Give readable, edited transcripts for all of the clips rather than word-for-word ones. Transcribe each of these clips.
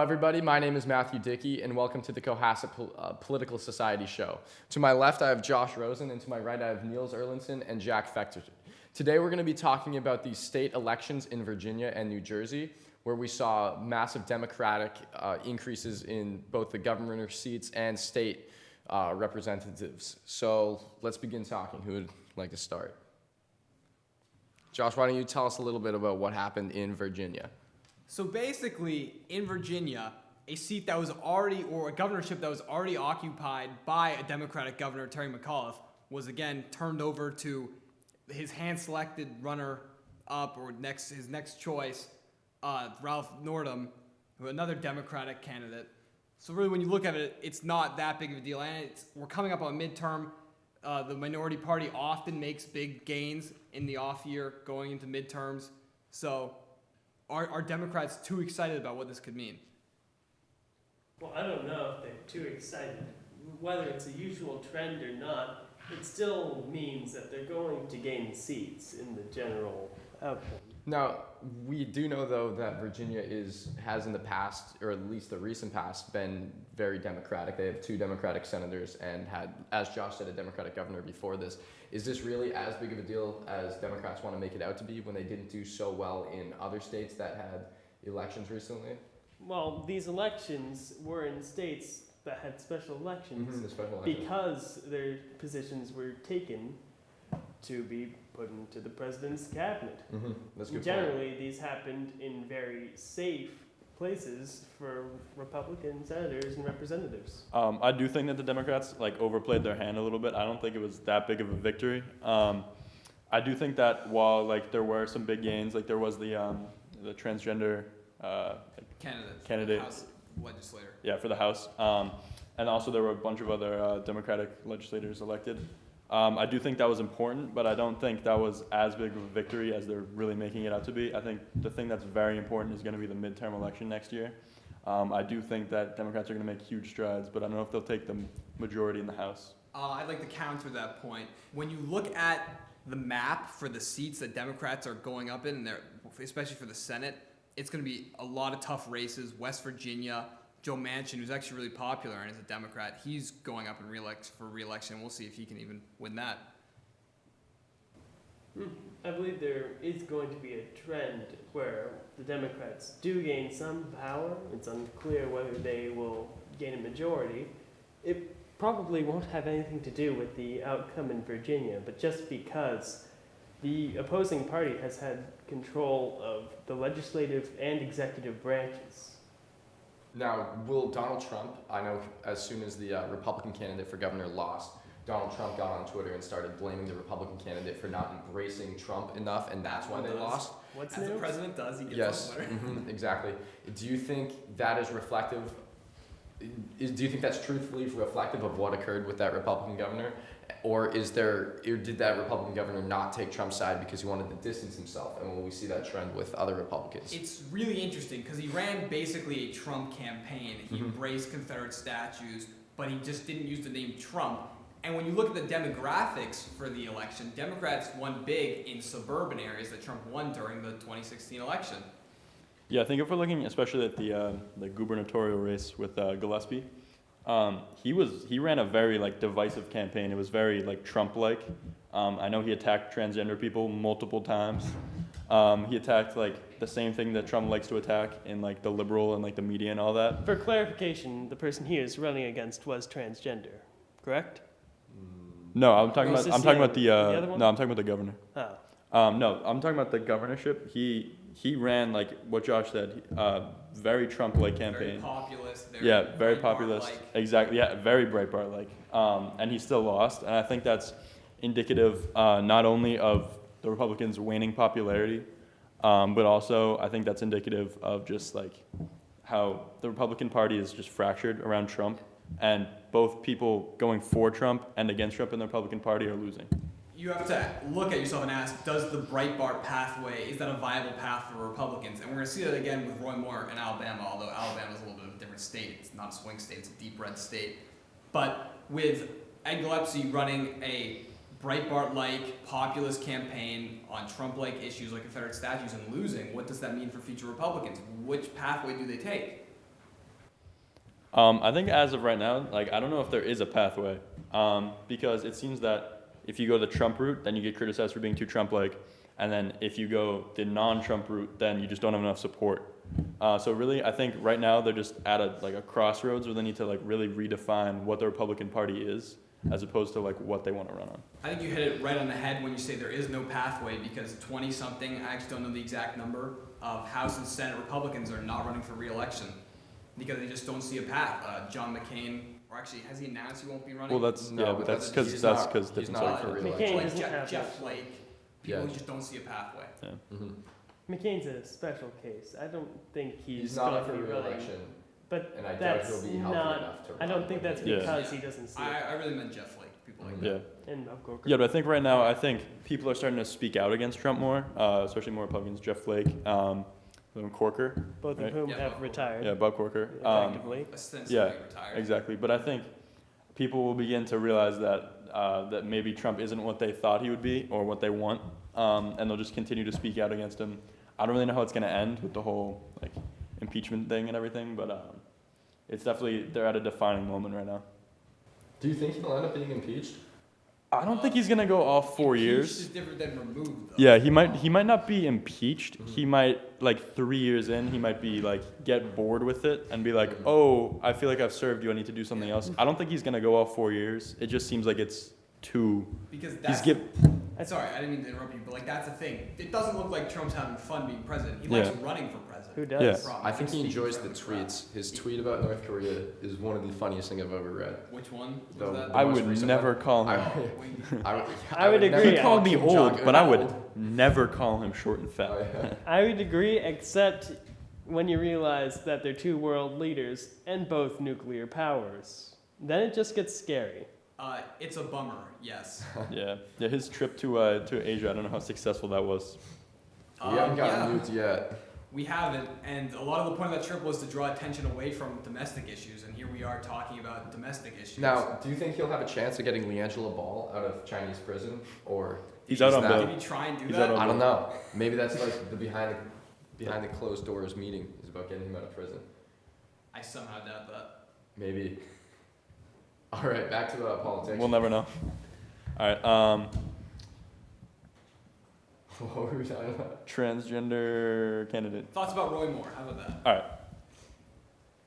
everybody. My name is Matthew Dickey, and welcome to the Cohasset Political Society show. To my left, I have Josh Rosen, and to my right, I have Niels Erlandson and Jack Fechterson. Today, we're going to be talking about the state elections in Virginia and New Jersey, where we saw massive Democratic increases in both the governor seats and state representatives. So let's begin talking. Who would like to start? Josh, why don't you tell us a little bit about what happened in Virginia? So basically, in Virginia, a seat that was already, or a governorship that was already occupied by a Democratic governor, Terry McAuliffe, was again turned over to his hand-selected runner-up, or his next choice, Ralph Northam, another Democratic candidate. So really, when you look at it, it's not that big of a deal. And we're coming up on midterm. The minority party often makes big gains in the off year going into midterms. So are Democrats too excited about what this could mean? Well, I don't know if they're too excited. Whether it's a usual trend or not, it still means that they're going to gain seats in the general outcome. Now, we do know, though, that Virginia has in the past, or at least the recent past, been very Democratic. They have 2 Democratic senators and had, as Josh said, a Democratic governor before this. Is this really as big of a deal as Democrats want to make it out to be when they didn't do so well in other states that had elections recently? Well, these elections were in states that had special elections, The special elections. because their positions were taken to be put into the president's cabinet. That's a good Generally, these happened in very safe places for Republican senators and representatives. I do think that the Democrats overplayed their hand a little bit. I don't think it was that big of a victory. I do think that while there were some big gains, there was the transgender candidate House legislator. Yeah, for the House, and also there were a bunch of other Democratic legislators elected. I do think that was important, but I don't think that was as big of a victory as they're really making it out to be. I think the thing that's very important is going to be the midterm election next year. I do think that Democrats are going to make huge strides, but I don't know if they'll take the majority in the House. I'd like to counter that point. When you look at the map for the seats that Democrats are going up in, especially for the Senate, it's going to be a lot of tough races. West Virginia, Joe Manchin, who's actually really popular and is a Democrat, he's going up in for re-election. We'll see if he can even win that. I believe there is going to be a trend where the Democrats do gain some power. It's unclear whether they will gain a majority. It probably won't have anything to do with the outcome in Virginia, but just because the opposing party has had control of the legislative and executive branches. Now, will Donald Trump, I know as soon as the Republican candidate for governor lost, Donald Trump got on Twitter and started blaming the Republican candidate for not embracing Trump enough, and that's why they lost. What's As new? the president does, he gets on Twitter. Exactly. Do you think that is reflective? Do you think that's truthfully reflective of what occurred with that Republican governor? Or did that Republican governor not take Trump's side because he wanted to distance himself? And will we see that trend with other Republicans? It's really interesting because he ran basically a Trump campaign. He embraced Confederate statues, but he just didn't use the name Trump. And when you look at the demographics for the election, Democrats won big in suburban areas that Trump won during the 2016 election. Yeah, I think if we're looking especially at the gubernatorial race with Gillespie, he ran a very divisive campaign. It was very Trump-like. I know he attacked transgender people multiple times. He attacked the same thing that Trump likes to attack in the liberal and the media and all that. For clarification, the person he is running against was transgender, correct? No, I'm talking about the other one? no, I'm talking about the governor. Oh. No, I'm talking about the governorship. He ran what Josh said, very Trump-like campaign. Very populist. Very populist. Exactly. Yeah, very Breitbart-like. And he still lost. And I think that's indicative not only of the Republicans' waning popularity, but also I think that's indicative of just how the Republican Party is just fractured around Trump, and both people going for Trump and against Trump in the Republican Party are losing. You have to look at yourself and ask, does the Breitbart pathway, is that a viable path for Republicans? And we're going to see that again with Roy Moore in Alabama, although Alabama is a little bit of a different state. It's not a swing state, it's a deep red state. But with Ed Gillespie running a Breitbart-like populist campaign on Trump-like issues like Confederate statues and losing, what does that mean for future Republicans? Which pathway do they take? I think as of right now, like, I don't know if there is a pathway, because it seems that if you go the Trump route, then you get criticized for being too Trump-like, and then if you go the non-Trump route, then you just don't have enough support. So really, I think right now they're just at a crossroads where they need to like really redefine what the Republican Party is, as opposed to like what they want to run on. I think you hit it right on the head when you say there is no pathway, because 20-something, I actually don't know the exact number, of House and Senate Republicans are not running for re-election because they just don't see a path. John McCain, or actually, has he announced he won't be running? Well, that's No, yeah, but but that's he's because not- different he's not for circles. re-election. McCain Like doesn't have Jeff it. Flake, people Yeah. who just don't see a pathway. Yeah. Mhm. McCain's a special case. I don't think He's he's not going up to for be running. re-election, But and I doubt that's he'll be healthy not. enough to run. I don't think that's Yeah. because he doesn't see it. I really meant Jeff Flake, people like Yeah. that. And of course. Yeah, but I think right now, I think people are starting to speak out against Trump more, especially more Republicans. Jeff Flake, Corker, both right? of whom Yeah, have Bob retired. yeah, Bob Corker. Effectively. Ostensibly yeah, retired. Exactly, but I think people will begin to realize that maybe Trump isn't what they thought he would be or what they want, and they'll just continue to speak out against him. I don't really know how it's going to end with the whole like impeachment thing and everything, but it's definitely they're at a defining moment right now. Do you think he'll end up being impeached? I don't think he's going to go all 4 Impeached years. is different than removed, though. Yeah, he might not be impeached. He might like 3 years in, he might be like get bored with it and be like, "Oh, I feel like I've served you. I need to do something else." I don't think he's going to go all 4 years. It just seems like it's too Because he's that's give sorry, I didn't mean to interrupt you, but like that's the thing. It doesn't look like Trump's having fun being president. He likes Yeah. running for president. Who Yeah. does? I think he Speaking enjoys for the the crowd. tweets. His tweet about North Korea is one of the funniest things I've ever read. Which one was The- that? I most would recent never one? call him. I would never agree. He Yeah. called me Kim old, Jong-un but I would old. never call him short and fat. Oh, yeah. I would agree, except when you realize that they're two world leaders and both nuclear powers. Then it just gets scary. It's a bummer, yes. Yeah, his trip to Asia, I don't know how successful that was. We haven't yeah, gotten nuked yet. we haven't, and a lot of the point of that trip was to draw attention away from domestic issues, and here we are talking about domestic issues. Now, do you think he'll have a chance of getting LiAngelo Ball out of Chinese prison, or He's out on not? bail. Did he try and do He's that? out on I don't know. Maybe that's like the behind the closed doors meeting is about getting him out of prison. I somehow doubt that. Maybe. All right, back to politics. We'll never know. All right, What were we talking about? transgender candidate. Thoughts about Roy Moore? How about that? All right,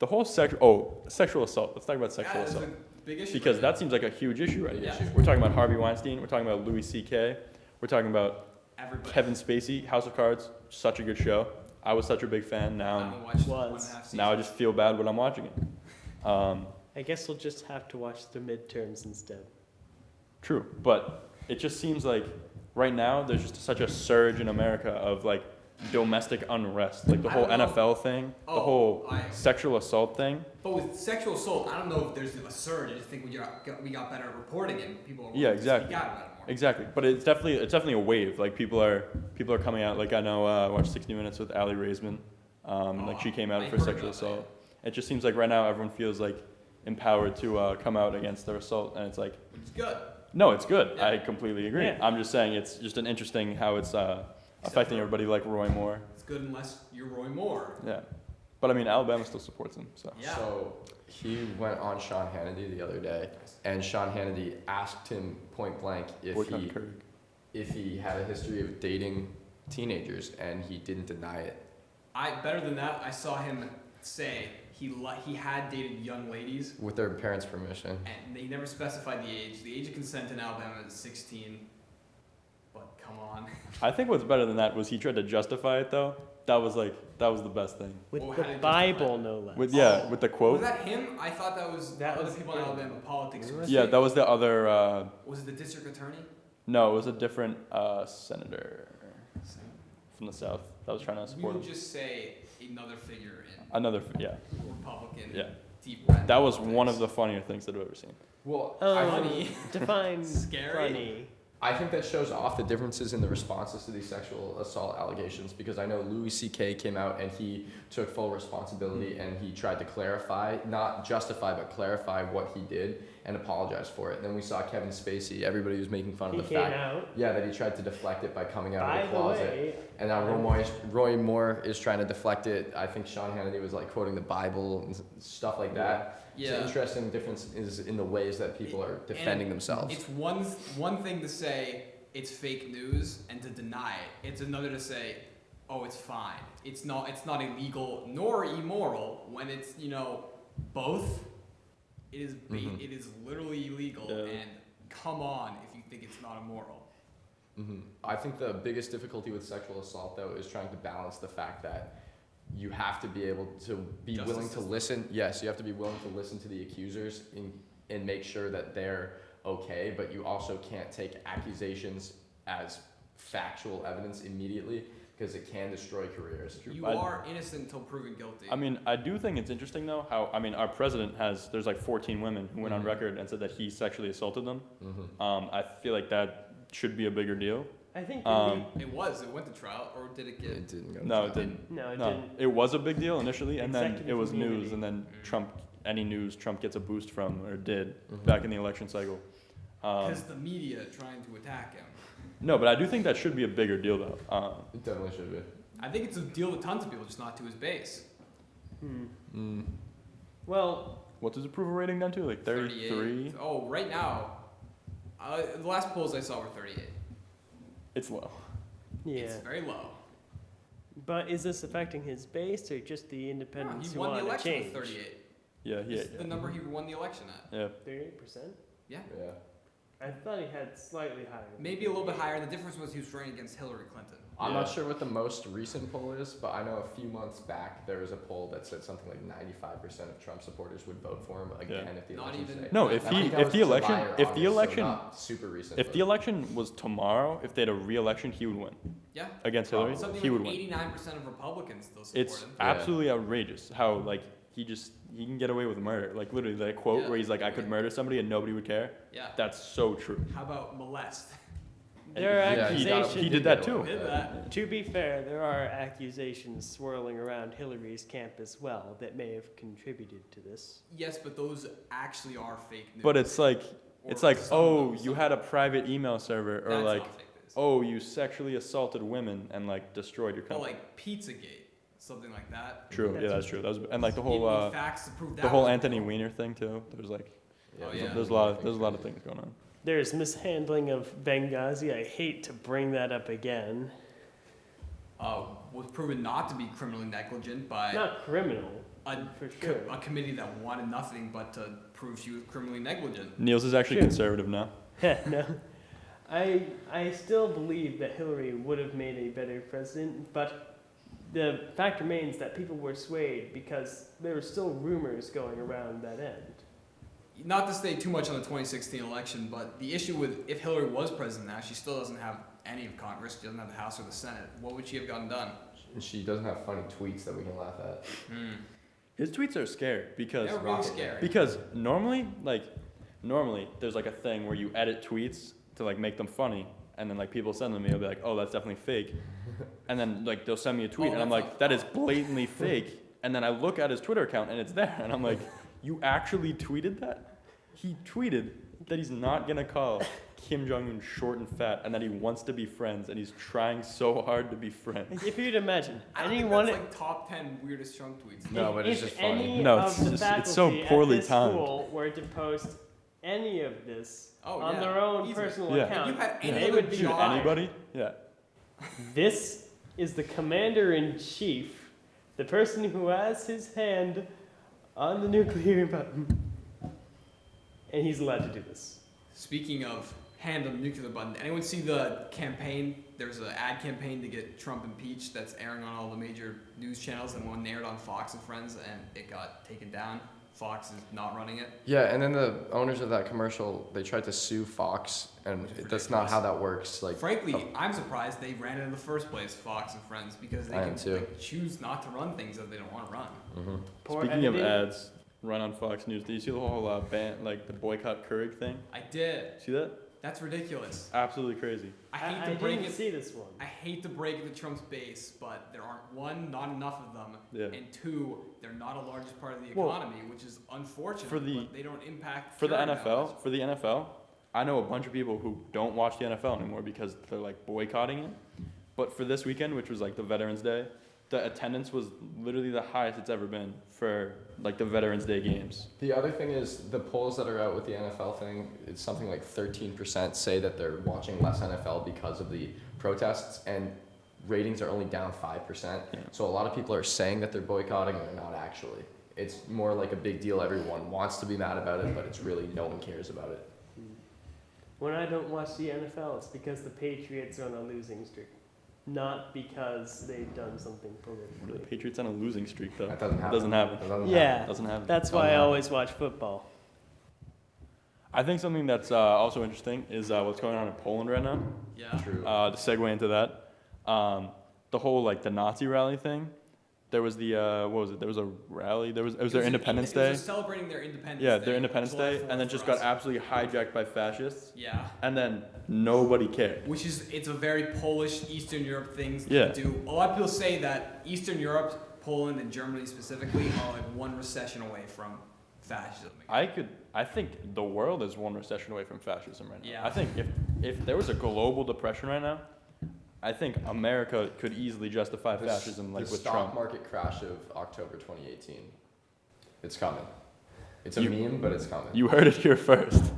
the whole sexual assault. Let's talk about sexual That is assault. a big issue. Because right that seems like a huge issue right Big now. Yeah. issue. We're talking about Harvey Weinstein. We're talking about Louis C.K. We're talking about now. Everybody. Kevin Spacey. House of Cards, such a good show. I was such a big fan. I Now, haven't watched Was. 1.5 seasons. now I just feel bad when I'm watching it. I guess we'll just have to watch the midterms instead. True, but it just seems like right now there's just such a surge in America of like domestic unrest, like the I whole don't know. NFL thing, the Oh, whole I- sexual assault thing. But with sexual assault, I don't know if there's a surge. I just think we got better at reporting it. And people are Yeah, willing to exactly. speak out about it more. Exactly, but it's definitely a wave. Like people are coming out. Like I know I watched 60 Minutes with Aly Raisman, and like she came out I for heard sexual about that, assault. It just seems like right now everyone feels like empowered to come out against their assault, and it's like Which is good. no, it's good. Yeah. I completely agree. Yeah. I'm just saying it's just an interesting how it's affecting for- everybody like Roy Moore. It's good unless you're Roy Moore. Yeah, but I mean Alabama still supports him, so. Yeah. So he went on Sean Hannity the other day, and Sean Hannity asked him point blank Boycott Kirk. if he had a history of dating teenagers, and he didn't deny it. Better than that, I saw him say he had dated young ladies, With their parents' permission. and they never specified the age. The age of consent in Alabama is 16. But come on. I think what's better than that was he tried to justify it though. That was the best thing. With Well, the how did it Bible, justify no less. With with the Was quote. that him? I thought that was That other was people in him. Alabama politics. Was Yeah, that was the other. Was it the district attorney? No, it was a different senator from the South that was trying to We support would him. just say another figure in Another, yeah, Republican yeah. deep red That was politics. one of the funnier things that I've ever seen. Well, Funny. Define Scary? funny. I think that shows off the differences in the responses to these sexual assault allegations, because I know Louis C.K. came out and he took full responsibility and he tried to clarify, not justify, but clarify what he did and apologize for it. And then we saw Kevin Spacey. Everybody was making fun of the fact, that he tried to deflect it by coming out of the closet. And now Roy Moore is trying to deflect it. I think Sean Hannity was like quoting the Bible and stuff like that. Yeah. It's interesting difference is in the ways that people are defending themselves. It's one thing to say it's fake news and to deny it. It's another to say, oh, it's fine. It's not illegal nor immoral. When it's both, it is it is literally illegal. Yeah. And come on if you think it's not immoral. I think the biggest difficulty with sexual assault, though, is trying to balance the fact that you have to be able to be willing to listen. Yes, you have to be willing to listen to the accusers and make sure that they're okay, but you also can't take accusations as factual evidence immediately, because it can destroy careers. You are innocent until proven guilty. I mean, I do think it's interesting though how, I mean, our president there's like 14 women who went on record and said that he sexually assaulted them. I feel like that should be a bigger deal. I think It went to trial, or did it get? It didn't go. to No, trial. it didn't. no, it No, didn't. it was a big deal initially, and then Executive it was immunity. news, and then Trump gets a boost from, or did, back in the election cycle. Because the media trying to attack him. No, but I do think that should be a bigger deal though. It definitely should be. I think it's a deal to tons of people, just not to his base. Well, What's his approval rating down to? Like 33? 38. Oh, right now, the last polls I saw were 38. It's low. yeah. It's very low. But is this affecting his base or just the No, independents he who won the want to election change? with 38. Yeah, This is the number he won the election at. yeah. 38%? Yeah. Yeah. I thought he had slightly higher. Maybe a little bit higher. The difference was he was running against Hillary Clinton. I'm not Yeah. sure what the most recent poll is, but I know a few months back there was a poll that said something like 95% of Trump supporters would vote for him again if the Not election even- stayed. No, I if think that was the July election, or if the August, so election, not super recent. if but- the election was tomorrow, if they had a re-election, he would win Yeah. against Hillary. Something He like would win. 89% of Republicans still support It's him. Yeah. absolutely outrageous how like he can get away with murder. Like literally that quote Yeah. where he's like, I could murder somebody and nobody would care. Yeah. That's so true. How about molest? There are Yeah, he got- accusations. He did that too. Did that. To be fair, there are accusations swirling around Hillary's camp as well that may have contributed to this. Yes, but those actually are fake news. But it's like, Or some of them- you had a private email server, or That's like, not fake news. oh, you sexually assaulted women and like destroyed your Or company. like Pizzagate, something like that. True, yeah, that's true. That was, and like the whole You need facts to prove that the whole was Anthony wrong. Weiner thing too. There's like, Oh, yeah. there's a lot of things going on. There's mishandling of Benghazi. I hate to bring that up again. Was proven not to be criminally negligent by Not criminal, a, for sure. a committee that wanted nothing but to prove she was criminally negligent. Niels is actually Sure. conservative now. No. I still believe that Hillary would have made a better president, but the fact remains that people were swayed because there were still rumors going around that end. Not to stay too much on the 2016 election, but the issue with if Hillary was president now, she still doesn't have any of Congress. She doesn't have the House or the Senate. What would she have gotten done? And she doesn't have funny tweets that we can laugh at. His tweets are scary because They're really scary. Because normally there's like a thing where you edit tweets to like make them funny, and then like people send them to me, I'll be like, oh, that's definitely fake, and then like they'll send me a tweet, Oh, and I'm that's like, not- that is blatantly fake, and then I look at his Twitter account and it's there, and I'm like, you actually tweeted that? He tweeted that he's not gonna call Kim Jong-un short and fat, and that he wants to be friends, and he's trying so hard to be friends. If you'd imagine, I don't think anyone, that's like top 10 weirdest Trump tweets. No, but it's if just funny. any No, of it's the just- faculty it's so poorly at this timed. school were to post any of this Oh, on yeah, their own easily. personal Yeah. account, If you had any they other would be job- fired. Anybody? Yeah. This is the commander-in-chief, the person who has his hand on the nuclear button, and he's allowed to do this. Speaking of hand on the nuclear button, anyone see the campaign? There's an ad campaign to get Trump impeached that's airing on all the major news channels, and one aired on Fox and Friends, and it got taken down. Fox is not running it. Yeah, and then the owners of that commercial, they tried to sue Fox, and that's not how that works. Like, Frankly, I'm surprised they ran it in the first place, Fox and Friends, because they I can am too. like, choose not to run things that they don't want to run. Poor Speaking of editing. ads run on Fox News, did you see the whole the boycott Keurig thing? I did. See that? That's ridiculous. Absolutely crazy. I hate I to break didn't it. see this one. I hate to break it to Trump's base, but there aren't one, not enough of them, Yeah. and two, they're not a largest part of the Well, economy, which is unfortunate. for the- but they don't impact For the curing that much. NFL, I know a bunch of people who don't watch the NFL anymore because they're like boycotting it. But for this weekend, which was like the Veterans Day, the attendance was literally the highest it's ever been for like the Veterans Day games. The other thing is the polls that are out with the NFL thing, it's something like 13% say that they're watching less NFL because of the protests, and ratings are only down 5%. Yeah. So a lot of people are saying that they're boycotting and they're not actually. It's more like a big deal. Everyone wants to be mad about it, but it's really no one cares about it. When I don't watch the NFL, it's because the Patriots are on a losing streak, not because they've done something The politically. Patriots on a losing streak though. That doesn't happen. Doesn't happen. That doesn't Yeah. happen. Doesn't happen. That's why I always watch football. I think something that's also interesting is what's going on in Poland right now. Yeah. True. To segue into that, the whole like the Nazi rally thing. There was the what was it? There was a rally. It was their Independence It Day. was celebrating their Independence Yeah, Day. their Independence July Day, 4th and then for just us. got absolutely hijacked by fascists, Yeah. and then nobody cared. Which is, it's a very Polish, Eastern Europe things Yeah. to do. A lot of people say that Eastern Europe, Poland and Germany specifically, are like one recession away from fascism. I think the world is one recession away from fascism right now. Yeah. I think if there was a global depression right now, I think America could easily justify The fascism like the with stock Trump. market crash of October 2018. It's coming. It's a You- meme, but it's coming. You heard it here first.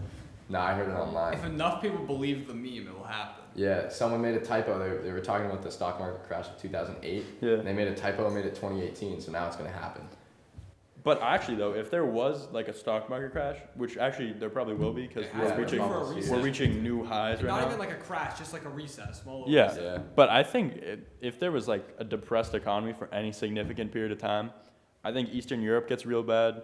Nah, I heard it online. If enough people believe the meme, it will happen. Yeah, someone made a typo. They were talking about the stock market crash of 2008. Yeah. And they made a typo and made it 2018, so now it's going to happen. But actually, though, if there was like a stock market crash, which actually there probably will be because It has to we're be reaching for a recession. we're reaching new highs right Not now. even like a crash, just like a recess. Small little Yeah. recess. Yeah. But I think if there was like a depressed economy for any significant period of time, I think Eastern Europe gets real bad.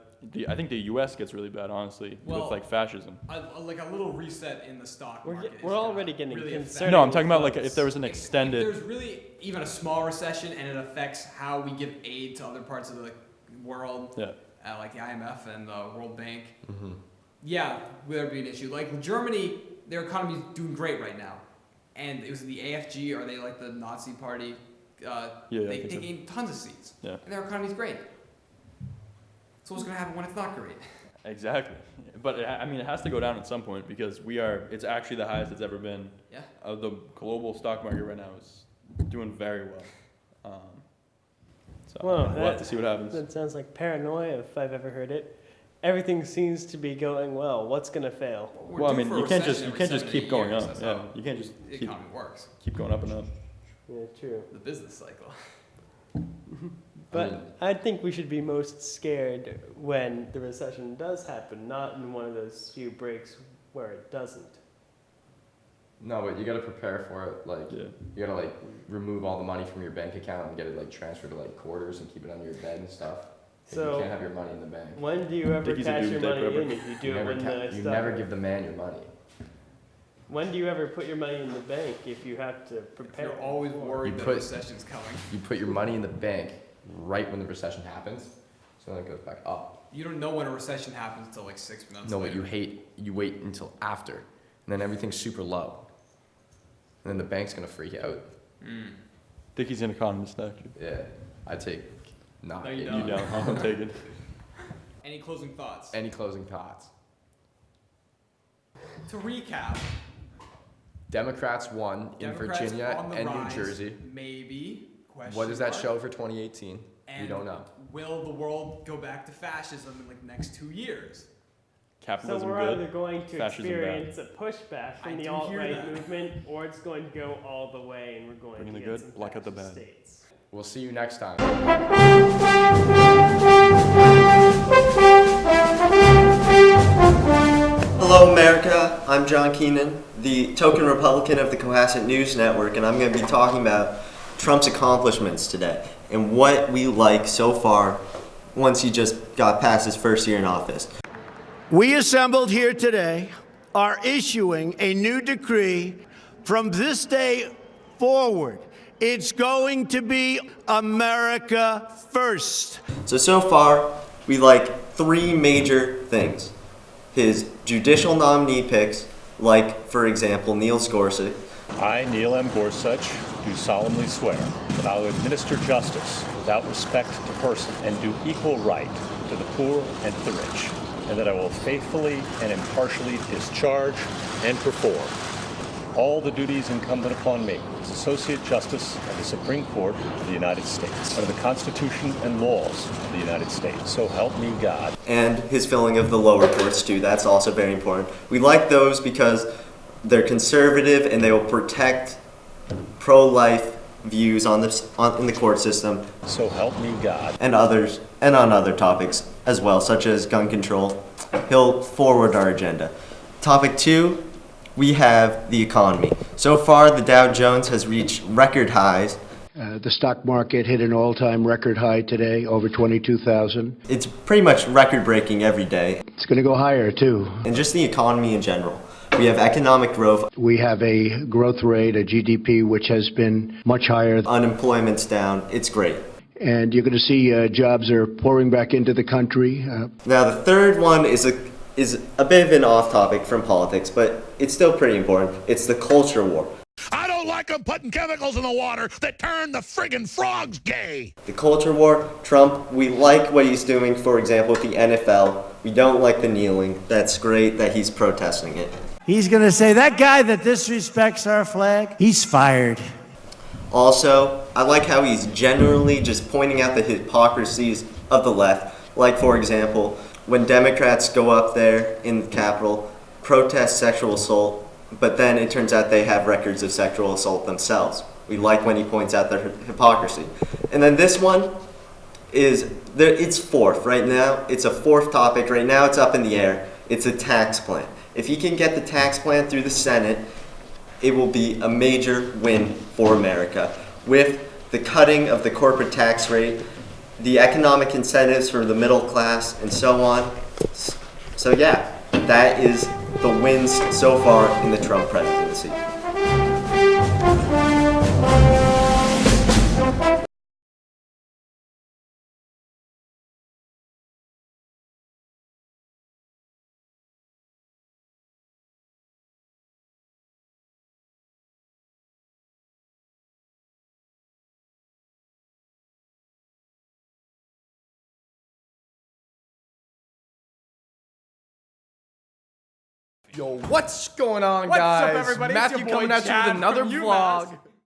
I think the U.S. gets really bad, honestly, Well, with like fascism. Like a little reset in the stock We're market. ge- is we're gonna already getting really affect- concerned. No, I'm talking about like if there was an If extended. there's really even a small recession and it affects how we give aid to other parts of the world, Yeah. like the IMF and the World Bank, Mm-hmm. yeah, there'd be an issue. Like Germany, their economy's doing great right now, and it was the AFG, are they like the Nazi party? Yeah, I they think so. gained tons of seats, Yeah. and their economy's great. So what's gonna happen when it's not great? Exactly. But I mean, it has to go down at some point because it's actually the highest it's ever been. Yeah. The global stock market right now is doing very well. So Well, we'll have to see what happens. That sounds like paranoia if I've ever heard it. Everything seems to be going well. What's gonna fail? We're Well, I due mean, for a you can't recession just every 7 to keep 8 going years. up. That's Yeah, how you can't just the keep economy works. going up and up. Yeah, true. The business cycle. But I think we should be most scared when the recession does happen, not in one of those few breaks where it doesn't. No, but you got to prepare for it. Like, Yeah. you got to like remove all the money from your bank account and get it like transferred to like quarters and keep it under your bed and stuff. Like, So- you can't have your money in the bank. When do you ever Dickie's a cash your doomsday money prepper. in if you do You it never, when ca- the you stock never market- give the man your money. When do you ever put your money in the bank if you have to If prepare? you're always for it? worried You that put- recession's coming. You put your money in the bank right when the recession happens, so then it goes back up. You don't know when a recession happens until like 6 months No, later. but you wait until after, and then everything's super low. And then the bank's gonna freak out. Mm. Dickie's an economist, actually. Yeah, I take not. No, you it. don't. You don't. I don't take it. Any closing thoughts? Any closing thoughts? To recap, Democrats won in Democrats Virginia on the and New rise, Jersey. Maybe. Question What does that mark. show for 2018? And we don't know. will the world go back to fascism in like the next 2 years? So Capitalism we're either good. going to fascism bad. experience a pushback I from the do hear alt-right that. movement, or it's going to go all the way and we're going Bring in to the get good, some block out the fascist bad. states. We'll see you next time. Hello, America. I'm John Keenan, the token Republican of the Cohasset News Network, and I'm going to be talking about Trump's accomplishments today and what we like so far once he just got past his first year in office. We assembled here today are issuing a new decree. From this day forward, it's going to be America first. So far, we like three major things: his judicial nominee picks, like, for example, Niels Gorsuch. I, Neil M. Gorsuch, do solemnly swear that I will administer justice without respect to person and do equal right to the poor and to the rich, and that I will faithfully and impartially discharge and perform all the duties incumbent upon me as Associate Justice of the Supreme Court of the United States, under the Constitution and laws of the United States. So help me God. And his filling of the lower courts, too. That's also very important. We like those because they're conservative and they will protect pro-life views in the court system. So help me God. And others, and on other topics as well, such as gun control. He'll forward our agenda. Topic 2, we have the economy. So far, the Dow Jones has reached record highs. The stock market hit an all-time record high today, over 22,000. It's pretty much record-breaking every day. It's going to go higher, too. And just the economy in general. We have economic growth. We have a growth rate, a GDP, which has been much higher. Unemployment's down. It's great. And you're going to see jobs are pouring back into the country. Now, the third one is a bit of an off-topic from politics, but it's still pretty important. It's the culture war. I don't like them putting chemicals in the water that turn the friggin' frogs gay. The culture war, Trump, we like what he's doing, for example, with the NFL. We don't like the kneeling. That's great that he's protesting it. He's going to say, that guy that disrespects our flag, he's fired. Also, I like how he's generally just pointing out the hypocrisies of the left. Like, for example, when Democrats go up there in the Capitol, protest sexual assault, but then it turns out they have records of sexual assault themselves. We like when he points out their hypocrisy. And then this one it's fourth right now. It's a fourth topic. Right now it's up in the air. It's a tax plan. If he can get the tax plan through the Senate, it will be a major win for America. With the cutting of the corporate tax rate, the economic incentives for the middle class, and so on. So yeah, that is the wins so far in the Trump presidency. Yo, what's going on, What's guys? up, everybody? It's Matthew your boy coming at you Chad with another from vlog. UMass.